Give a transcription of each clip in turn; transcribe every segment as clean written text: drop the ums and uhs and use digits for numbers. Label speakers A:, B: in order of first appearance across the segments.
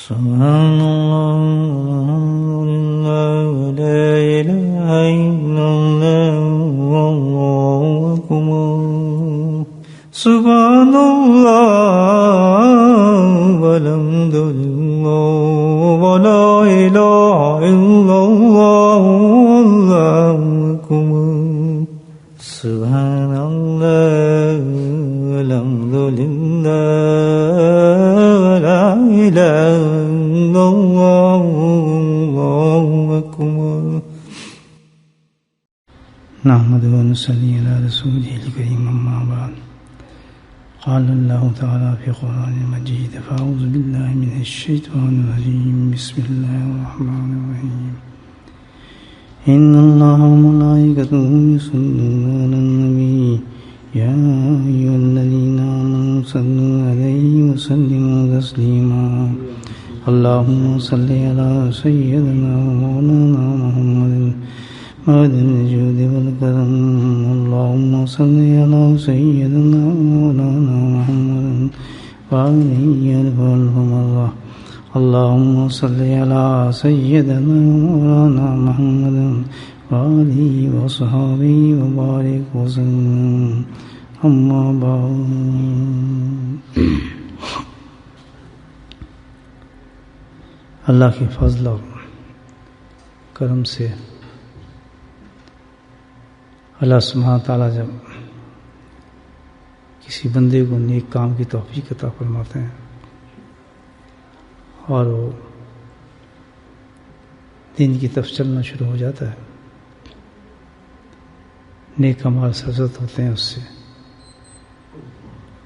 A: سبحان اللہ لا الہ الا اللہ واللہ اکبر سبحان اللہ والحمد للہ ولا الہ الا اللہ واللہ اکبر سبحان اللہ والحمد للہ ولا الہ الا اللہ واللہ اکبر نحمده ونصلي على رسوله الكريم أما بعد قال الله تعالى في القرآن المجيد فأعوذ بالله من الشيطان الرجيم بسم الله الرحمن الرحيم إن الله وملائكته يصلون على النبي يا أيها الذين آمنوا صلوا عليه وسلموا تسليما اللهم صل على سيدنا ومولانا محمد مهد الجود والكرم اللهم صل على سيدنا ومولانا محمد وآله ألف مرة اللهم صل على سيدنا ومولانا محمد وآله وصحبه وبارك وسلم أما بعد اللہ کے فضل اور کرم سے اللہ سبحانہ تعالیٰ جب کسی بندے کو نیک کام کی توفیق عطا فرماتے ہیں اور وہ دین کی طرف چلنا شروع ہو جاتا ہے، نیک اعمال سرزد ہوتے ہیں اس سے،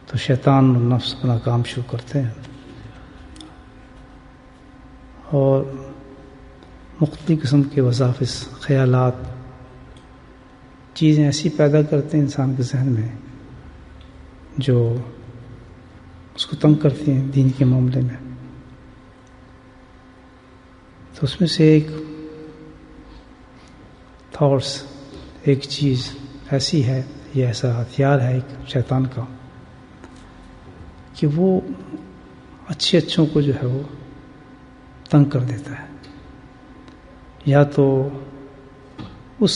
A: تو شیطان اور نفس اپنا کام شروع کرتے ہیں اور مختلف قسم کے وظائف، خیالات، چیزیں ایسی پیدا کرتے ہیں انسان کے ذہن میں جو اس کو تنگ کرتی ہیں دین کے معاملے میں۔ تو اس میں سے ایک تھاٹس، ایک چیز ایسی ہے، یہ ایسا ہتھیار ہے ایک شیطان کا کہ وہ اچھوں کو جو ہے وہ تنگ کر دیتا ہے، یا تو اس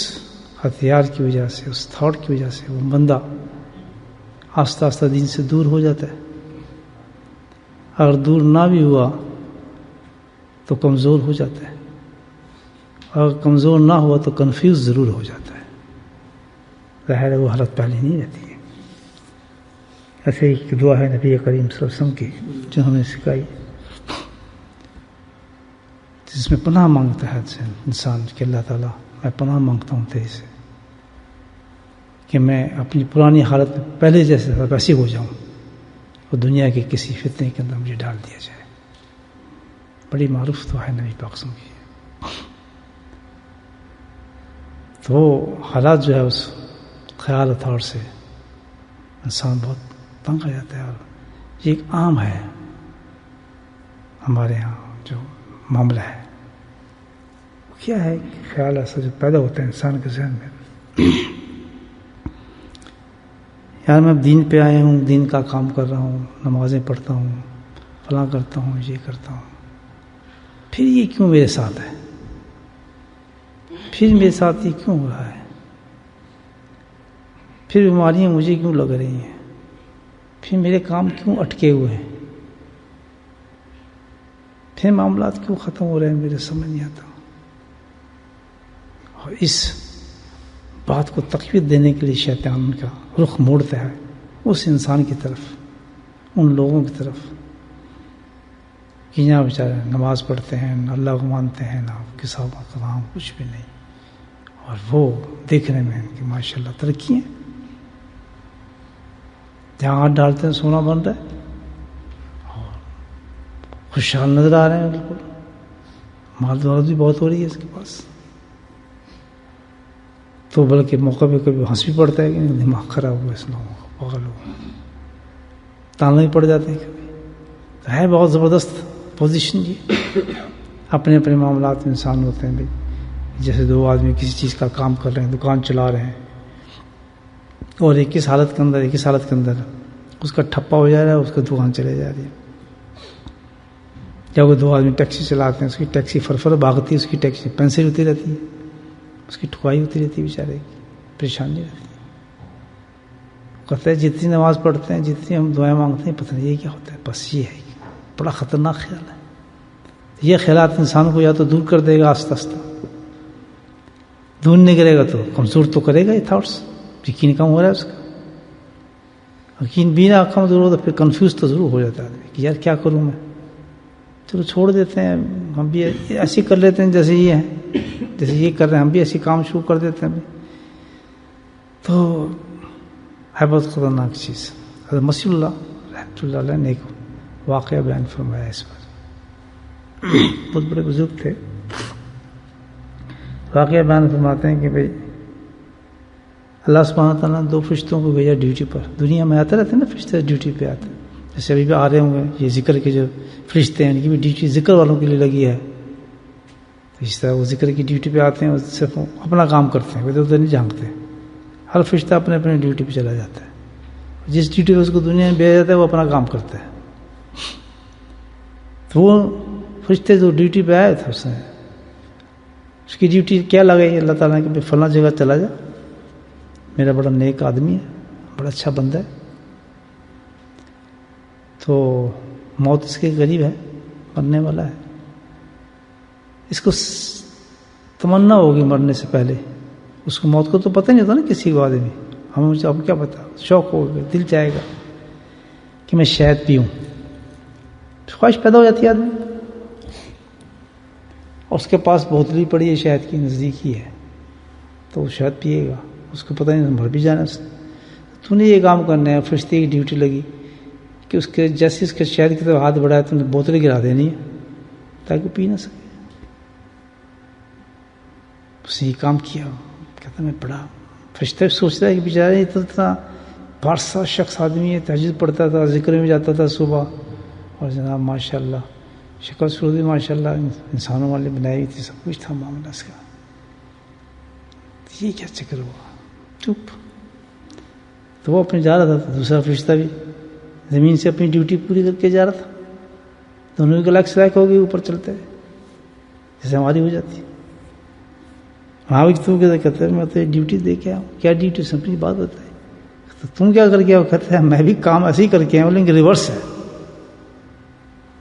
A: ہتھیار کی وجہ سے، اس تھاٹ کی وجہ سے وہ بندہ آہستہ آہستہ دین سے دور ہو جاتا ہے، اگر دور نہ بھی ہوا تو کمزور ہو جاتا ہے، اگر کمزور نہ ہوا تو کنفیوز ضرور ہو جاتا ہے، ظاہر ہے وہ حالت پہلے نہیں رہتی ہے۔ ایسے ہی دعا ہے نبی کریم صلی اللہ علیہ وسلم کی جو ہمیں سکھائی، جس میں پناہ مانگتا ہے انسان کہ اللہ تعالیٰ میں پناہ مانگتا ہوں تیرے سے کہ میں اپنی پرانی حالت میں پہلے جیسے ویسی ہو جاؤں اور دنیا کے کسی فتنے کے اندر مجھے ڈال دیا جائے۔ بڑی معروف تو ہے نبی پاک صلی اللہ علیہ وسلم کی۔ تو وہ حالات جو ہے اس خیال اتھار سے انسان بہت تنگ آ جاتا ہے، اور یہ ایک عام ہے ہمارے ہاں جو معاملہ ہے۔ کیا ہے خیال ایسا جو پیدا ہوتا ہے انسان کے ذہن میں، یار میں اب دین پہ آیا ہوں، دین کا کام کر رہا ہوں، نمازیں پڑھتا ہوں، فلاں کرتا ہوں، یہ کرتا ہوں، پھر یہ کیوں میرے ساتھ ہے، پھر میرے ساتھ یہ کیوں ہو رہا ہے، پھر بیماریاں مجھے کیوں لگ رہی ہیں، پھر میرے کام کیوں اٹکے ہوئے ہیں، پھر معاملات کیوں ختم ہو رہے ہیں، میرے سمجھ نہیں آتا۔ اور اس بات کو تقویت دینے کے لیے شیطان کا رخ موڑتا ہے اس انسان کی طرف، ان لوگوں کی طرف کہ یہاں بیچارے نماز پڑھتے ہیں، نہ اللہ کو مانتے ہیں، نہ کسا کلام کچھ بھی نہیں، اور وہ دیکھنے میں کہ ماشاءاللہ ترقی ہے، جہاں ہاتھ ڈالتے ہیں سونا بن رہا ہے، اور خوشحال نظر آ رہے ہیں، بالکل مال دولت بھی بہت ہو رہی ہے اس کے پاس، تو بلکہ موقع پہ کبھی ہنس بھی پڑتا ہے کہ دماغ خراب ہوا اس لوگوں کا، پاگل ہوا، تانا بھی پڑ جاتے ہیں کبھی۔ تو ہے بہت زبردست پوزیشن یہ، اپنے اپنے معاملات میں انسان ہوتے ہیں بھائی، جیسے دو آدمی کسی چیز کا کام کر رہے ہیں، دکان چلا رہے ہیں، اور ایک اس حالت کے اندر اس کا ٹھپا ہو جا رہا ہے، اس کا دکان چلے جا رہی ہے، جب وہ 2 آدمی ٹیکسی چلاتے ہیں، اس کی ٹیکسی فرفر بھاگتی ہے، اس کی ٹیکسی پینسل ہوتی رہتی ہے، اس کی ٹھکائی ہوتی رہتی ہے، بیچارے کی پریشانی رہتی ہے. کہتے ہیں جتنی نماز پڑھتے ہیں، جتنی ہم دعائیں مانگتے ہیں، پتہ نہیں یہ کیا ہوتا ہے. بس یہ ہے بڑا خطرناک خیال ہے. یہ خیالات انسان کو یا تو دور کر دے گا آہستہ آہستہ، دور نہیں کرے گا تو کمزور تو کرے گا. یہ تھاٹس یقین کم ہو رہا ہے اس کا. یقین بھی نہ کم دور ہو تو پھر کنفیوز تو ضرور ہو جاتا ہے کہ یار کیا کروں میں. چلو چھوڑ دیتے ہیں، ہم بھی ایسے کر لیتے ہیں جیسے یہ ہیں، جیسے یہ کر رہے ہیں، ہم بھی ایسے کام شروع کر دیتے ہیں. تو ہے بہت خطرناک چیز. حضرت مسیح اللہ رحمۃ اللہ علیہ نے ایک واقعہ بیان فرمایا اس پر. بہت بڑے بزرگ تھے. واقعہ بیان فرماتے ہیں کہ بھئی اللہ سبحانہ تعالیٰ نے 2 فرشتوں کو بھیجا ڈیوٹی پر. دنیا میں آتے رہتے ہیں نا فرشتے، ڈیوٹی پہ آتے ہیں. جیسے ابھی بھی آ رہے ہوں گے یہ ذکر کے جو فرشتے ہیں، ان کی بھی ڈیوٹی ذکر والوں کے لیے لگی ہے. اس طرح وہ ذکر کی ڈیوٹی پہ آتے ہیں، صرف اپنا کام کرتے ہیں، ادھر ادھر نہیں جھانکتے. ہر فرشتہ اپنے اپنے ڈیوٹی پہ چلا جاتا ہے. جس ڈیوٹی پہ اس کو دنیا میں بھیجا جاتا ہے وہ اپنا کام کرتا ہے. تو وہ فرشتے جو ڈیوٹی پہ آئے تھے، اس کی ڈیوٹی کیا لگائی اللہ تعالیٰ نے کہ فلاں جگہ چلا جا، میرا بڑا نیک آدمی ہے، بڑا اچھا بندہ ہے. تو موت اس کے قریب ہے، مرنے والا ہے. اس کو تمنا ہوگی مرنے سے پہلے. اس کو موت کو تو پتہ نہیں ہوتا نا کسی کو آدمی. ہمیں اب کیا پتا، شوق ہوگا، دل چاہے گا کہ میں شہد پیوں. خواہش پیدا ہو جاتی ہے آدمی. اور اس کے پاس بوتل پڑی ہے شہد کی، نزدیک ہی ہے، تو وہ شہد پیے گا. اس کو پتہ نہیں مر بھی جانا اس نے. تو نے یہ کام کرنا ہے. فرشتے کی ڈیوٹی لگی کہ اس کے جیسے اس کے شہد کی طرف ہاتھ بڑھایا تو نے بوتل گرا دینی ہے تاکہ وہ پی نہ سکے. اس نے یہ کام کیا. کہتا میں پڑھا. فرشتہ سوچ رہا ہے کہ بیچارے اتنا بارسا شخص آدمی ہے، تہجد پڑھتا تھا، ذکر میں جاتا تھا صبح، اور جناب ماشاء اللہ شکل صورت بھی ماشاء اللہ انسانوں والے بنائی ہوئی تھی، سب کچھ تھا معاملہ اس کا. یہ کیا چکر ہوا؟ چپ. تو وہ اپنے جا رہا تھا، دوسرا فرشتہ بھی زمین سے اپنی ڈیوٹی پوری کر کے جا رہا تھا. دونوں کی لائک سلائک ہو گئی، اوپر چلتے جیسے ہماری ہو جاتی. وہاں بھی تو کہتے ہیں میں تو ڈیوٹی دے کے آؤں. کیا ڈیوٹی؟ سمپلی بات ہوتا ہے. تو تم کیا کر کے آؤ؟ کہتے ہیں میں بھی کام ایسے ہی کر کے آؤں، لیکن ریورس ہے،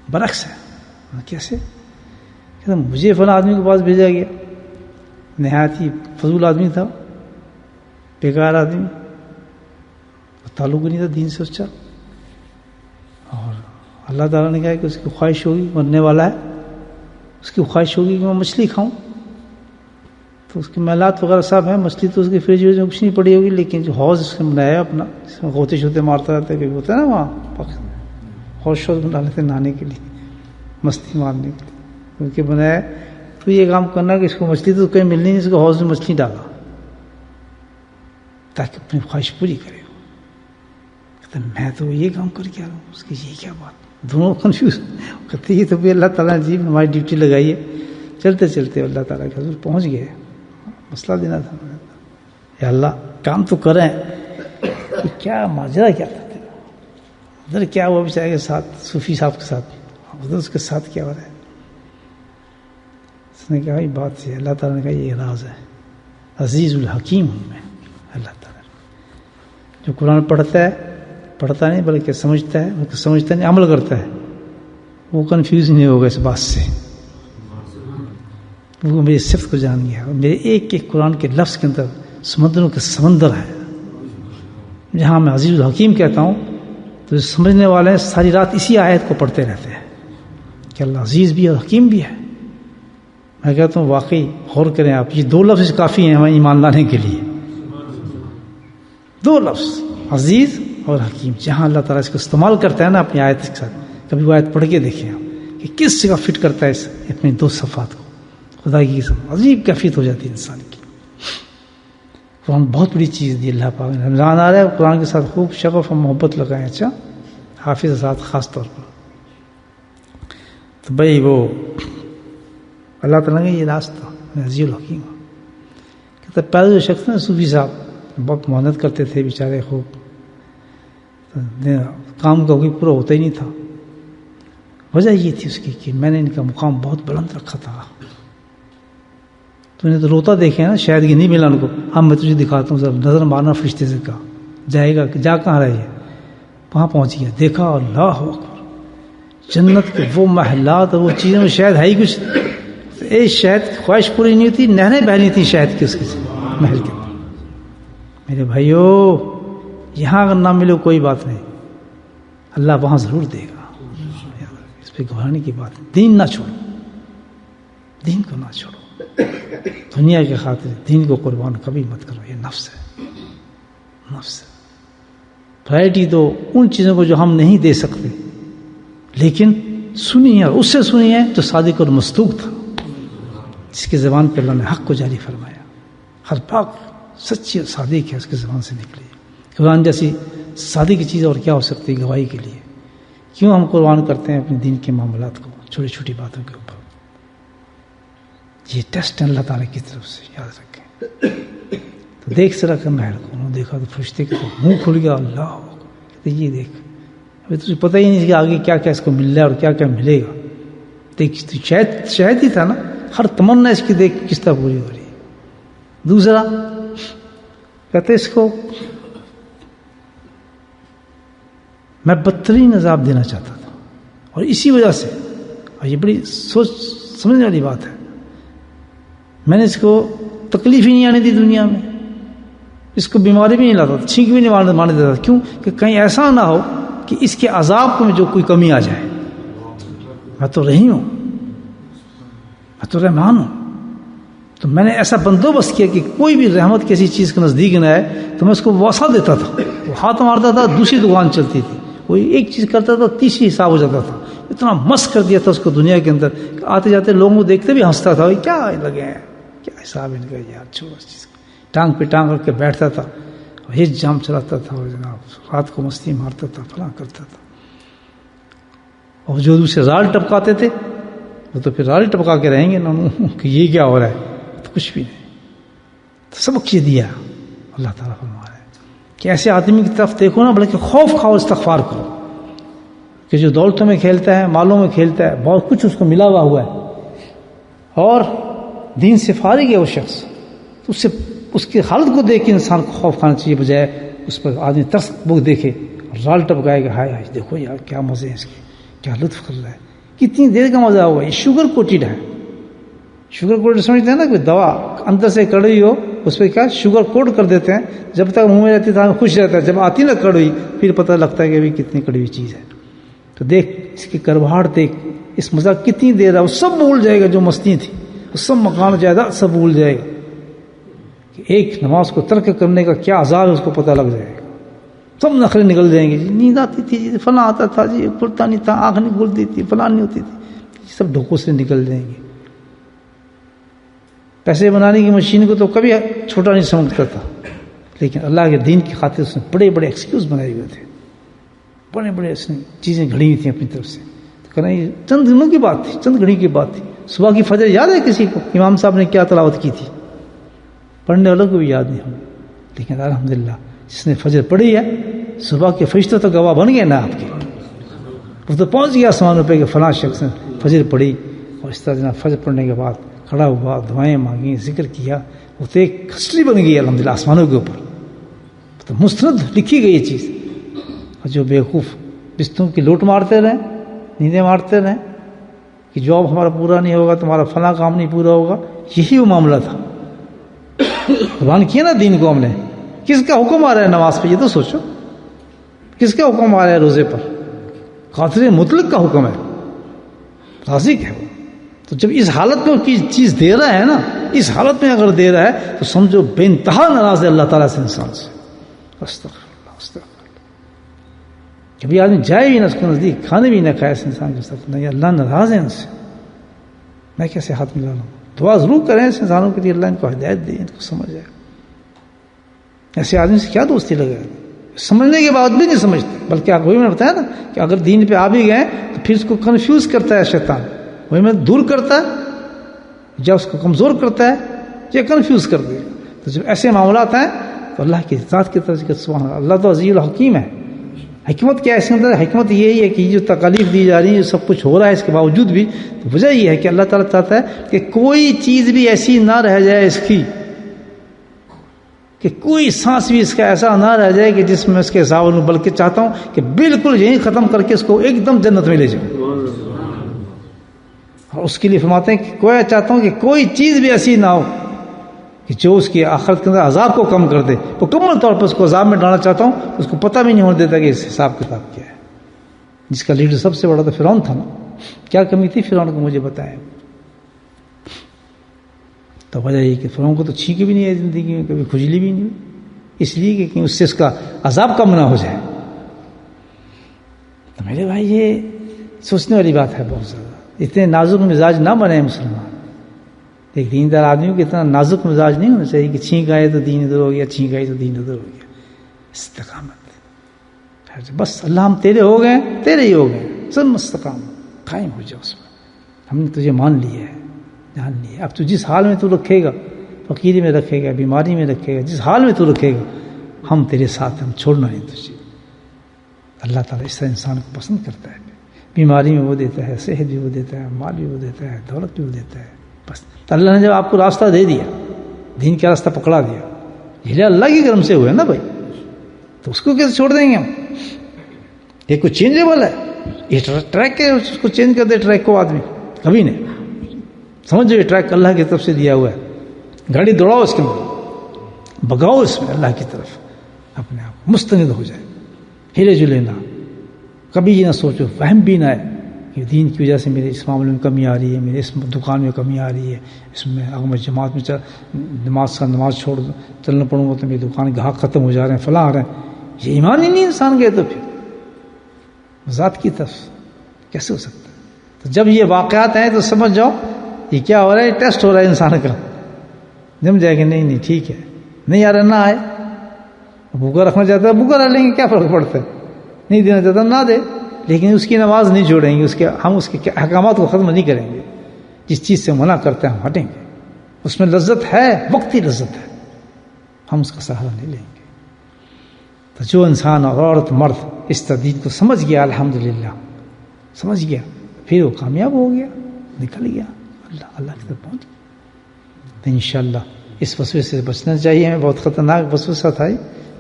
A: برعکس ہے. کیسے؟ کہتے ہیں مجھے فلاں آدمی کے پاس بھیجا گیا، نہایت ہی فضول آدمی تھا، بیکار آدمی، تعلق نہیں تھا دین سے اس کا. اور اللہ تعالیٰ نے کہا کہ اس کی خواہش ہوگی، مرنے والا ہے، اس کی خواہش ہوگی کہ میں مچھلی کھاؤں. تو اس کے محلات وغیرہ سب ہیں، مچھلی تو اس کی فریج میں کچھ نہیں پڑی ہوگی، لیکن جو حوض اس نے بنایا اپنا، اس میں غوطے شوتے مارتا رہتا ہے. کبھی ہوتا ہے نا وہاں حوض شوض بنا لیتے نہانے کے لیے، مستی مارنے کے لیے، کیونکہ بنایا. تو یہ کام کرنا کہ اس کو مچھلی تو کہیں ملنی نہیں، اس کو حوض میں مچھلی ڈالا تاکہ اپنی خواہش پوری کرے. میں تو یہ کام کر کے آ رہا ہوں، اس کی یہ کیا بات. دونوں کنفیوز کہتے یہ تو بھی اللہ تعالیٰ نے جی ہماری ڈیوٹی لگائی ہے. چلتے چلتے اللہ تعالیٰ کے حضور پہنچ گئے. مسئلہ دینا تھا یا اللہ کام تو کریں کہ کیا ماجرا کیا تھا ادھر، کیا ہوا بیچارے کے ساتھ، صوفی صاحب کے ساتھ، ادھر اس کے ساتھ کیا ہو رہا ہے. اس نے کہا یہ بات ہے. اللہ تعالیٰ نے کہا یہ راز ہے، عزیز الحکیم ہوں میں. اللہ تعالیٰ جو قرآن پڑھتا نہیں بلکہ سمجھتا ہے، بلکہ سمجھتا نہیں عمل کرتا ہے، وہ کنفیوز نہیں ہوگا اس بات سے. وہ میری صفت کو جان گیا. میرے ایک ایک قرآن کے لفظ کے اندر سمندروں کے سمندر ہے. جہاں میں عزیز الحکیم کہتا ہوں تو جو سمجھنے والے ہیں ساری رات اسی آیت کو پڑھتے رہتے ہیں کہ اللہ عزیز بھی اور حکیم بھی ہے. میں کہتا ہوں واقعی غور کریں آپ، یہ 2 لفظ کافی ہیں ہمیں ایمان لانے کے لیے. 2 لفظ عزیز اور حکیم. جہاں اللہ تعالیٰ اس کو استعمال کرتا ہے نا اپنی آیت کے ساتھ، کبھی وہ آیت پڑھ کے دیکھیں آپ کہ کس جگہ فٹ کرتا ہے اس اپنے 2 صفات کو. خدا کی قسم عجیب کیفیت ہو جاتی ہے انسان کی. قرآن بہت بڑی چیز دی اللہ پاک نے. رمضان آ رہا ہے، قرآن کے ساتھ خوب شغف اور محبت لگائیں. اچھا حافظ حضرات خاص طور پر. تو بھائی وہ اللہ تعالیٰ کا یہ راستہ میں عزیز الحکیم ہوں. کہتے پہلے جو شخص نا صوفی صاحب بہت محنت کرتے تھے بیچارے، خوب کام کا کوئی پورا ہوتا ہی نہیں تھا. وجہ یہ تھی اس کی کہ میں نے ان کا مقام بہت بلند رکھا تھا. تو نے تو روتا دیکھے نا شاید کہ نہیں ملا ان کو. میں تجھے دکھاتا ہوں, ذرا نظر مارنا. فرشتے سے کہا جائے گا کہ جا کہاں رہے. وہاں پہنچ گیا, دیکھا اللہ اکبر, جنت کے وہ محلات وہ چیزیں, وہ شاید ہے ہی کچھ. شہد کی خواہش پوری نہیں ہوتی, نہریں بہنی تھیں شہد کی اس کے محل کے. میرے بھائیو, یہاں اگر نہ ملے کوئی بات نہیں, اللہ وہاں ضرور دے گا. اس پہ گھبرانے کی بات ہے. دین نہ چھوڑو, دین کو نہ چھوڑو. دنیا کے خاطر دین کو قربان کبھی مت کرو. یہ نفس ہے, نفس ہے. پرائرٹی تو ان چیزوں کو جو ہم نہیں دے سکتے, لیکن سنی ہے, اور اس سے سنی ہے جو صادق اور مصدوق تھا, جس کی زبان پہ اللہ نے حق کو جاری فرمایا. ہر پاک سچی اور صادق ہے, اس کی زبان سے نکلی. قرآن جیسی صادق چیز اور کیا ہو سکتی ہے گواہی کے لیے. کیوں ہم قربان کرتے ہیں اپنے دین کے معاملات کو چھوٹی چھوٹی باتوں کے اوپر. یہ ٹیسٹ ہے اللہ تعالیٰ کی طرف سے, یاد رکھیں. تو دیکھ سرا کر محل کو, انہوں نے دیکھا تو فرشتے کے منہ کھل گیا. اللہ کہتے یہ دیکھ, ابھی تجھے پتہ ہی نہیں کہ آگے کیا کیا اس کو مل رہا ہے اور کیا کیا ملے گا. دیکھ شاید ہی تھا نا, ہر تمنا اس کی دیکھ کس طرح پوری ہو رہی ہے. دوسرا کہتے اس کو میں بدترین عذاب دینا چاہتا تھا, اور اسی وجہ سے, اور یہ بڑی سوچ سمجھنے والی بات ہے, میں نے اس کو تکلیف ہی نہیں آنے دی دنیا میں. اس کو بیماری بھی نہیں لاتا تھا, چھینک بھی نہیں مارنے دیتا تھا. کیوں کہ کہیں ایسا نہ ہو کہ اس کے عذاب میں جو کوئی کمی آ جائے. میں تو رحیم ہوں, میں تو رحمان ہوں. تو میں نے ایسا بندوبست کیا کہ کوئی بھی رحمت کسی چیز کے نزدیک نہ آئے تو میں اس کو واسا دیتا تھا. وہ ہاتھ مارتا تھا, دوسری دکان چلتی تھی. کوئی ایک چیز کرتا تھا, تیسری حساب ہو جاتا تھا. اتنا مست کر دیا تھا اس کو دنیا کے اندر. آتے جاتے لوگوں کو دیکھتے بھی ہنستا تھا, کیا لگے ہیں, کیا حساب ان کا یار, چھوڑو اس چیز کو. ٹانگ پہ ٹانگ رکھ کے بیٹھتا تھا, ہج جام چلاتا تھا, اور جناب رات کو مستی مارتا تھا, فلاں کرتا تھا. اور جو دوسرے رال ٹپکاتے تھے وہ تو پھر رال ٹپکا کے رہیں گے نا کہ یہ کیا ہو رہا ہے. تو کچھ بھی نہیں. تو سبق یہ دیا اللہ تعالیٰ فرما رہا ہے کہ ایسے آدمی کی طرف دیکھو نا, بلکہ خوف کھاؤ, استغفار کرو. کہ جو دولتوں میں کھیلتا ہے, مالوں میں کھیلتا ہے, بہت کچھ اس کو ملا ہوا ہے, اور دین سے فارغ ہے وہ شخص, تو اس کی حالت کو دیکھ کے انسان کو خوف کھانا چاہیے, بجائے اس پر آدمی ترس بک دیکھے اور رال ٹپکائے گا, ہائے ہائے دیکھو یار کیا مزے ہیں اس کے, کیا لطف کر رہا ہے, کتنی دیر کا مزہ ہوا. یہ شوگر کوٹڈ ہے. شوگر کوٹڈ سمجھتے ہیں نا, کوئی دوا اندر سے کڑوی ہو اس پہ کیا شوگر کوٹ کر دیتے ہیں. جب تک منہ میں رہتی ہے خوش رہتا ہے, جب آتی نا کڑوی پھر پتہ لگتا ہے کہ ابھی کتنی کڑوی چیز ہے. تو دیکھ اس کی کرواہٹ, دیکھ اس مزہ کتنی دیر ہے. وہ سب بھول جائے گا جو مستی تھی, وہ سب مکان جائیداد سب بھول جائے گا. کہ ایک نماز کو ترک کرنے کا کیا عذاب ہے اس کو پتہ لگ جائے گا. سب نخرے نکل جائیں گے, جی نیند آتی تھی, جی فلاں آتا تھا, جی کھلتا نہیں تھا, آنکھ نہیں کھلتی تھی, فلاں نہیں ہوتی تھی, سب ڈھوکوں سے نکل جائیں گے. پیسے بنانے کی مشین کو تو کبھی چھوٹا نہیں سمجھتا تھا, لیکن اللہ کے دین کی خاطر اس نے بڑے بڑے ایکسکیوز بنائے ہوئے تھے, بڑے بڑے اس نے چیزیں گھڑی ہوئی تھیں اپنی طرف سے. تو کہنا یہ چند دنوں کی بات تھی, چند گھڑی کی بات تھی. صبح کی فجر یاد ہے کسی کو امام صاحب نے کیا تلاوت کی تھی؟ پڑھنے والوں کو بھی یاد نہیں ہوں, لیکن الحمدللہ جس نے فجر پڑھی ہے, صبح کے فرشتے تو گواہ بن گئے نا آپ کے. وہ تو پہنچ گیا آسمانوں پہ کہ فلاں شخص نے فجر پڑھی, اور اس طرح جناب فجر پڑھنے کے بعد کھڑا ہوا, دعائیں مانگی, ذکر کیا. وہ تو ایک ہسٹری بن گئی الحمدللہ آسمانوں کے اوپر. تو مستند لکھی گئی یہ چیز. اور جو بیوقوف بستروں کی لوٹ مارتے رہیں, نیندیں مارتے رہیں کہ جاب ہمارا پورا نہیں ہوگا, تمہارا فلاں کام نہیں پورا ہوگا, یہی وہ معاملہ تھا. قربان کیا نا دین کو ہم نے. کس کا حکم آ رہا ہے نماز پہ, یہ تو سوچو. کس کا حکم آ رہا ہے روزے پر؟ قادر مطلق کا حکم ہے, رازق ہے وہ. تو جب اس حالت میں کوئی چیز دے رہا ہے نا, اس حالت میں اگر دے رہا ہے تو سمجھو بے انتہا ناراض ہے اللہ تعالیٰ سے انسان سے. استغفر اللہ, استغفر اللہ. کبھی آدمی جائے بھی نہ اس کے نزدیک, کھانے بھی نہ کھائے اس انسان کے ساتھ, نہیں اللہ ناراض ہے ان سے, میں کیسے ہاتھ ملا لوں. دعا ضرور کریں اس انسانوں کے لیے, اللہ ان کو ہدایت دے, ان کو سمجھ جائے. ایسے آدمی سے کیا دوستی لگائے, سمجھنے کے بعد بھی نہیں سمجھتے. بلکہ وہی میں نے بتایا نا کہ اگر دین پہ آ بھی گئے تو پھر اس کو کنفیوز کرتا ہے شیطان, وہی میں دور کرتا ہے, یا اس کو کمزور کرتا ہے, یا کنفیوز کر دے. تو جب ایسے معاملات ہیں تو اللہ کی ذات کی طرف سے سبحان اللہ, اللہ تو عزیز الحکیم ہے حکمت کیا ہے اس کے اندر؟ حکمت یہی ہے کہ جو تکالیف دی جا رہی ہے، سب کچھ ہو رہا ہے، اس کے باوجود بھی تو وجہ یہ ہے کہ اللہ تعالیٰ چاہتا ہے کہ کوئی چیز بھی ایسی نہ رہ جائے اس کی، کہ کوئی سانس بھی اس کا ایسا نہ رہ جائے کہ جس میں اس کے حساب میں، بلکہ چاہتا ہوں کہ بالکل یہی ختم کر کے اس کو ایک دم جنت میں لے جاؤں. اور اس کے لیے فرماتے ہیں کہ چاہتا ہوں کہ کوئی چیز بھی ایسی نہ ہو کہ جو اس کی آخرت کے اندر عذاب کو کم کر دے. مکمل طور پر اس کو عذاب میں ڈالنا چاہتا ہوں، اس کو پتہ بھی نہیں ہونے دیتا کہ اس حساب کتاب کیا ہے. جس کا لیڈر سب سے بڑا تو فرعون تھا نا. کیا کمی تھی فرعون کو؟ مجھے بتائیں. تو وجہ یہ کہ فرعون کو تو چھینک بھی نہیں ہے زندگی میں، کبھی کھجلی بھی نہیں ہوئی، اس لیے کہ اس سے اس کا عذاب کم نہ ہو جائے. تو میرے بھائی یہ سوچنے والی بات ہے بہت زیادہ. اتنے نازک مزاج نہ بنے مسلمان. ایک دیندار آدمی کو اتنا نازک مزاج نہیں ہونا چاہیے کہ چھینک آئے تو دین ادھر ہو گیا، چھینک آئی تو دین ادھر ہو گیا. استقامت، بس اللہ ہم تیرے ہو گئے، تیرے ہی ہو گئے، سب مستقام قائم ہو جاؤ اس میں. ہم نے تجھے مان لیا ہے، جان لیا. اب تو جس حال میں تو رکھے گا، فقیری میں رکھے گا، بیماری میں رکھے گا، جس حال میں تو رکھے گا، ہم تیرے ساتھ، ہم چھوڑنا نہیں تجھے. اللہ تعالیٰ اس طرح انسان کو پسند کرتا ہے. بیماری میں وہ دیتا ہے، صحت بھی وہ دیتا ہے، مال بھی وہ دیتا ہے، دولت بھی وہ دیتا ہے. بس تو اللہ نے جب آپ کو راستہ دے دیا، دین کا راستہ پکڑا دیا، یہ اللہ کے کرم سے ہوئے نا بھائی، تو اس کو کیسے چھوڑ دیں گے ہم؟ یہ کچھ چینجیبل ہے، یہ ٹریک ہے، اس کو چینج کر دے ٹریک کو آدمی کبھی نہیں. سمجھو یہ ٹریک اللہ کی طرف سے دیا ہوا ہے، گاڑی دوڑاؤ اس کے اندر، بگاؤ اس میں اللہ کی طرف، اپنے آپ مستند ہو جائے، ہلے جلے نہ. کبھی یہ نہ سوچو، فہم بھی نہ ہے کہ دین کی وجہ سے میرے اس معاملے میں کمی آ رہی ہے، میرے اس دکان میں کمی آ رہی ہے، اس میں اگر میں جماعت میں نماز چھوڑ چلنا پڑوں گا تو میری دکان گاہک ختم ہو جا رہے ہیں، فلاں آ رہے ہیں. یہ ایمان ہی نہیں انسان گئے تو پھر ذات کی طرف کیسے ہو سکتا ہے؟ تو جب یہ واقعات ہیں تو سمجھ جاؤ یہ کیا ہو رہا ہے، یہ ٹیسٹ ہو رہا ہے انسان کا. جم جائے کہ نہیں ٹھیک ہے، نہیں آ رہا نہ آئے. بھوکا رکھنا چاہتا ہے بھوکا رہ لیں گے، کیا فرق پڑتا ہے. نہیں دینا چاہتا نہ دے، لیکن اس کی نماز نہیں چھوڑیں گے، ہم اس کے احکامات کو ختم نہیں کریں گے. جس چیز سے منع کرتے ہیں ہم ہٹیں گے. اس میں لذت ہے، وقتی لذت ہے، ہم اس کا سہارا نہیں لیں گے. تو جو انسان اور عورت مرد اس تدبیر کو سمجھ گیا، الحمدللہ سمجھ گیا، پھر وہ کامیاب ہو گیا، نکل گیا، اللہ کی طرف پہنچ گیا. تو انشاءاللہ اس وسوسے سے بچنا چاہیے. ہمیں بہت خطرناک وسوسہ تھا جو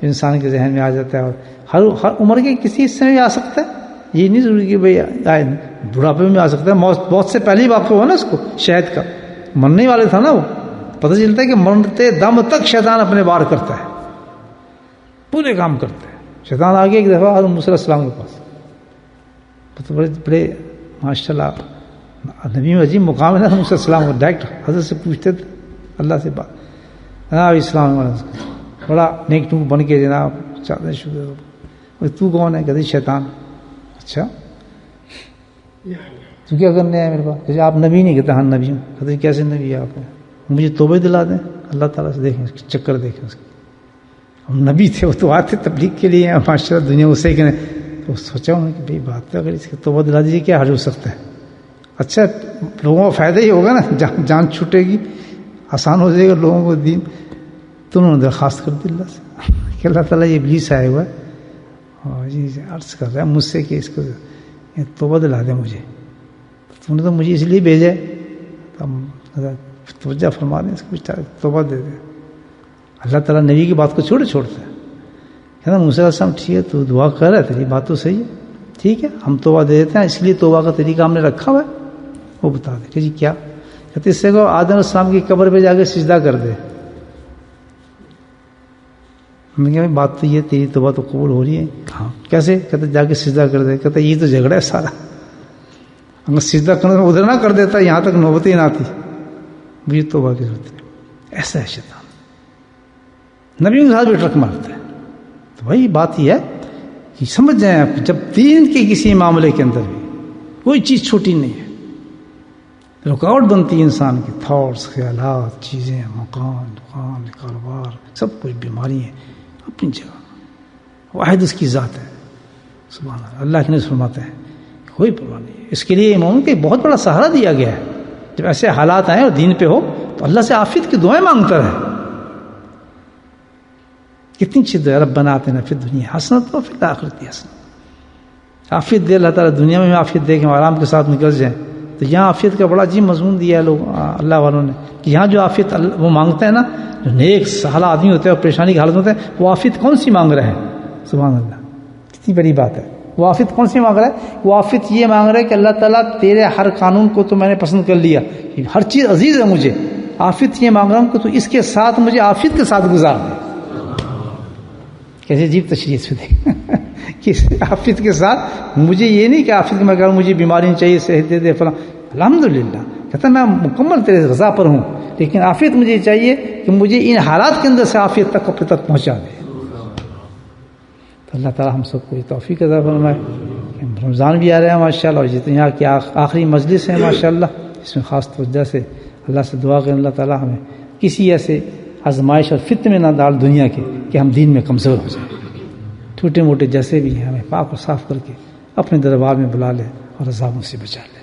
A: انسان کے ذہن میں آ جاتا ہے، اور ہر عمر کے کسی حصے میں آ سکتا ہے. یہ نہیں ضروری کہ بھائی آئے، بڑھاپے میں آ سکتا ہے، موت سے پہلے واقع ہوا نا اس کو. شہد کا مرنے والے تھا نا، وہ پتہ چلتا ہے کہ مرتے دم تک شیطان اپنے وار کرتا ہے، پورے کام کرتا ہے. شیطان آ گیا ایک دفعہ حضرت موسیٰ علیہ السلام کے پاس، تو بڑے ماشاء اللہ نبی میں عجیب مقام ہے نا. موسیٰ علیہ السلام کو ڈائریکٹ حضرت سے پوچھتے تھے اللہ سے بات. جناب اسلام بڑا نیک ٹوک بن کے جناب چاہتے شکر. تو کون ہے؟ کہتے شیطان. اچھا تو کیا کرنے آئے میرے پاس؟ کہتے آپ نبی نہیں؟ کہتے ہاں نبی ہوں. کہتے کیسے نبی آپ؟ مجھے توبہ دلا دیں اللہ تعالیٰ سے، دیکھیں چکر دیکھیں اس کے. ہم نبی تھے، وہ تو آتے تبلیغ کے لیے ماشاء اللہ دنیا اسے کریں. تو سوچا انہوں نے کہ بھائی بات ہے، اگر اس کی توبہ دلا دیجیے کیا حل ہو سکتا ہے. اچھا لوگوں کو فائدہ ہی ہوگا نا، جان چھوٹے گی، آسان ہو جائے گا لوگوں کو دین. تو انہوں نے درخواست کر دی اللہ سے کہ اللہ تعالیٰ یہ ابلیس آیا ہوا ہے اور یہ عرض کر رہا ہے مجھ سے کہ اس کو توبہ دلا دے مجھے. تو نے تو مجھے اس لیے بھیجا ہے، توجہ فرما دیں اس کو، توبہ دے دیں. اللہ تعالیٰ نبی کی بات کو چھوڑتا ہے. کہنا موسیٰ علیہ السلام ٹھیک ہے تو دعا کر رہا ہے، تیری بات تو صحیح ہے، ٹھیک ہے ہم توبہ دے دیتے ہیں. اس لیے توبہ کا طریقہ ہم نے رکھا ہوا ہے، وہ بتا دے کہ جی کیا. کہتے اس سے کو آدم علیہ السلام کی قبر پہ جا کے سجدہ کر دے. میں کہا بات تو یہ تیری توبہ تو قبول ہو رہی ہے. ہاں کیسے؟ کہتے جا کے سجدہ کر دے. کہتے یہ تو جھگڑا ہے سارا، اگر سجدہ کرنا ادھر نہ کر دیتا یہاں تک نوبت ہی نہ آتی. مجھے توبہ کی ضرورت ہے. ایسا ہے شیطان، نبیوں کے ساتھ بھی ٹرک مارتا ہے. تو وہی بات یہ ہے کہ سمجھ جائیں آپ، جب دین کے کسی معاملے کے اندر بھی کوئی چیز چھوٹی نہیں ہے، رکاوٹ بنتی ہے انسان کی، تھاٹس، خیالات، چیزیں، مکان، دکان، کاروبار، سب کچھ بیماری ہیں اپنی جگہ. واحد اس کی ذات ہے سبحان اللہ. اللہ کے نبی فرماتے ہیں کوئی پرواہ نہیں. اس کے لیے مومن کو بہت بڑا سہارا دیا گیا ہے. جب ایسے حالات آئیں اور دین پہ ہو تو اللہ سے عافیت کی دعائیں مانگتا رہے. کتنی اچھی دعا، ربنا آتنا فی الدنیا حسنۃ وفی الآخرۃ حسنۃ. عافیت دے اللہ تعالیٰ، دنیا میں عافیت دے کہ ہم آرام کے ساتھ نکل جائیں. تو یہاں عافیت کا بڑا عجیب مضمون دیا ہے لوگ اللہ والوں نے کہ یہاں جو عافیت وہ مانگتا ہے نا، جو نیک سالہ آدمی ہوتا ہے اور پریشانی کی حالت ہوتا ہے، وہ عافیت کون سی مانگ رہا ہے؟ سبحان اللہ، کتنی بڑی بات ہے. وہ عافیت کون سی مانگ رہا ہے؟ وہ عافیت یہ مانگ رہا ہے کہ اللہ تعالیٰ تیرے ہر قانون کو تو میں نے پسند کر لیا، ہر چیز عزیز ہے مجھے. عافیت یہ مانگ رہا ہوں کہ تو اس کے ساتھ مجھے عافیت کے ساتھ گزار دے. کیسے عجیب تشریح سے دیکھ کہ عافیت کے ساتھ مجھے یہ نہیں کہ عافیت میں کہوں مجھے بیماری نہیں چاہیے، صحت دے دے فلاں. الحمدللہ کہتا میں مکمل تیرے غذا پر ہوں، لیکن عافیت مجھے چاہیے کہ مجھے ان حالات کے اندر سے عافیت تک اپنے تک پہنچا دے. تو اللہ تعالیٰ ہم سب کو یہ توفیق عطا فرمائے. رمضان بھی آ رہا ہے ماشاءاللہ، اور جتنے یہاں کی آخری مجلس ہے ماشاءاللہ، اس میں خاص توجہ سے اللہ سے دعا کریں اللہ تعالیٰ ہمیں کسی ایسے آزمائش اور فتنے میں نہ ڈال دنیا کے کہ ہم دین میں کمزور ہو جائیں. چھوٹے موٹے جیسے بھی ہیں ہمیں پاک اور صاف کر کے اپنے دربار میں بلا لے اور عذابوں سے بچا لے.